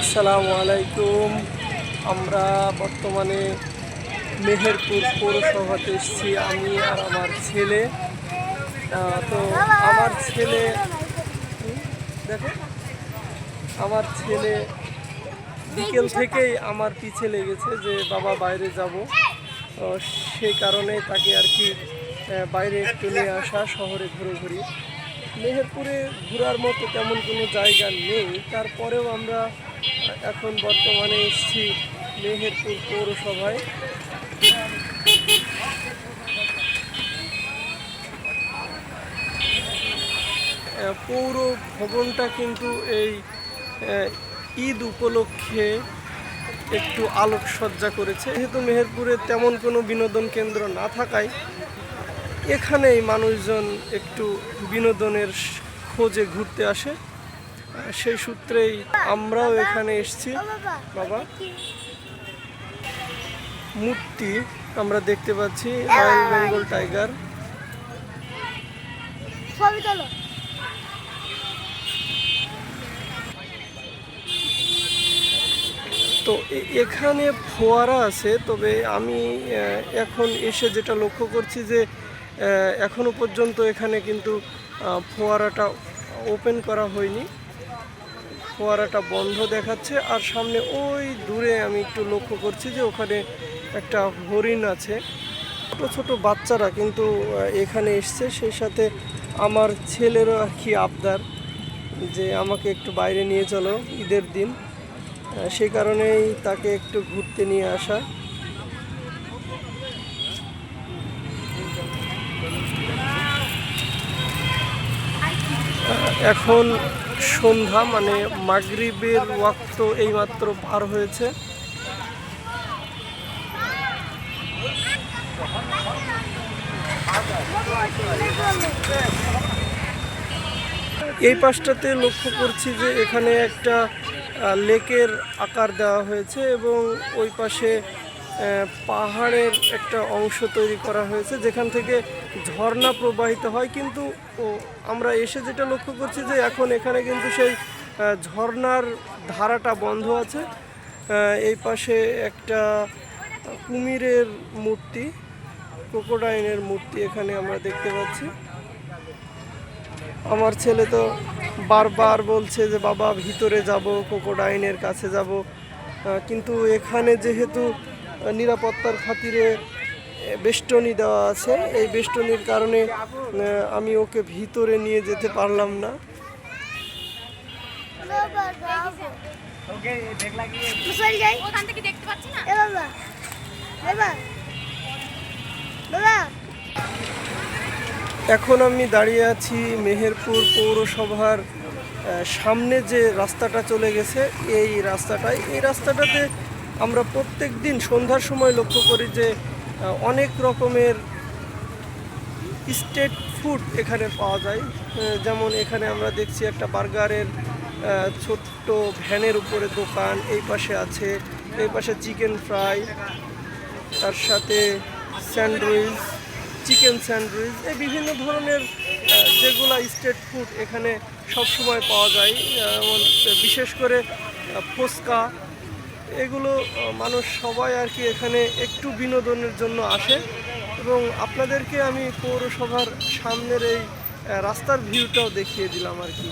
আসসালামু আলাইকুম। আমরা বর্তমানে মেহেরপুর পৌরসভাতে এসেছি, আমি আর আমার ছেলে। তো আমার ছেলে দেখো, আমার ছেলে বিকেল থেকেই আমার পিছে লেগেছে যে বাবা বাইরে যাব। সেই কারণে তাকে আর কি বাইরে একটু নিয়ে আসা, শহরে ঘুরি। মেহেরপুরে ঘোরার মতো তেমন কোনো জায়গা নেই, তারপরেও আমরা এখন বর্তমানে এসেছি মেহেরপুর পৌরসভায়। পৌর ভবনটা কিন্তু এই ঈদ উপলক্ষে একটু আলোকসজ্জা করেছে। যেহেতু মেহেরপুরে তেমন কোনো বিনোদন কেন্দ্র না থাকায় এখানেই মানুষজন একটু বিনোদনের খোঁজে ঘুরতে আসে। সেই সূত্রেই আমরাও এখানে এসেছি। বাবা, মূর্তি আমরা দেখতে পাচ্ছি, রয়্যাল বেঙ্গল টাইগার। তো এখানে ফোয়ারা আছে, তবে আমি এখন এসে যেটা লক্ষ্য করছি যে এখনো পর্যন্ত এখানে কিন্তু ফোয়ারাটা ওপেন করা হয়নি, ফোয়ারাটা বন্ধ দেখাচ্ছে। আর সামনে ওই দূরে আমি একটু লক্ষ্য করছি যে ওখানে একটা হরিণ আছে। ছোটো ছোটো বাচ্চারা কিন্তু এখানে এসছে, সেই সাথে আমার ছেলেরও আর কি আবদার যে আমাকে একটু বাইরে নিয়ে চলো ঈদের দিন, সেই কারণেই তাকে একটু ঘুরতে নিয়ে আসা। এখন সন্ধ্যা, মানে মাগরিবের ওয়াক্ত এইমাত্র পার হয়েছে। এই পাশটাতে লক্ষ্য করছি যে এখানে একটা লেকের আকার দেওয়া হয়েছে এবং ওই পাশে পাহাড়ের একটা অংশ তৈরি করা হয়েছে যেখান থেকে ঝর্ণা প্রবাহিত হয়। কিন্তু আমরা এসে যেটা লক্ষ্য করছি যে এখন এখানে কিন্তু সেই ঝর্ণার ধারাটা বন্ধ আছে। এই পাশে একটা কুমিরের মূর্তি, ক্রোকোডাইলের মূর্তি এখানে আমরা দেখতে পাচ্ছি। আমার ছেলে তো বারবার বলছে যে বাবা ভিতরে যাব, ক্রোকোডাইলের কাছে যাব, কিন্তু এখানে যেহেতু নিরাপত্তার খাতিরে বেষ্টনী দেওয়া আছে, এই বেষ্টনীর কারণে আমি ওকে ভিতরে নিয়ে যেতে পারলাম না। এখন আমি দাঁড়িয়ে আছি মেহেরপুর পৌরসভার সামনে যে রাস্তাটা চলে গেছে, এই রাস্তাটাতে আমরা প্রত্যেক দিন সন্ধ্যার সময় লক্ষ্য করি যে অনেক রকমের স্ট্রিট ফুড এখানে পাওয়া যায়। যেমন এখানে আমরা দেখছি একটা বার্গারের ছোট্ট ভ্যানের উপরে দোকান, এই পাশে আছে, এই পাশে চিকেন ফ্রাই, তার সাথে স্যান্ডউইচ, চিকেন স্যান্ডউইচ, এই বিভিন্ন ধরনের যেগুলো স্ট্রিট ফুড এখানে সবসময় পাওয়া যায়। যেমন বিশেষ করে ফুচকা, এগুলো মানুষ সবাই আর কি এখানে একটু বিনোদনের জন্য আসে। এবং আপনাদেরকে আমি পৌরসভার সামনের এই রাস্তার ভিউটাও দেখিয়ে দিলাম আর কি।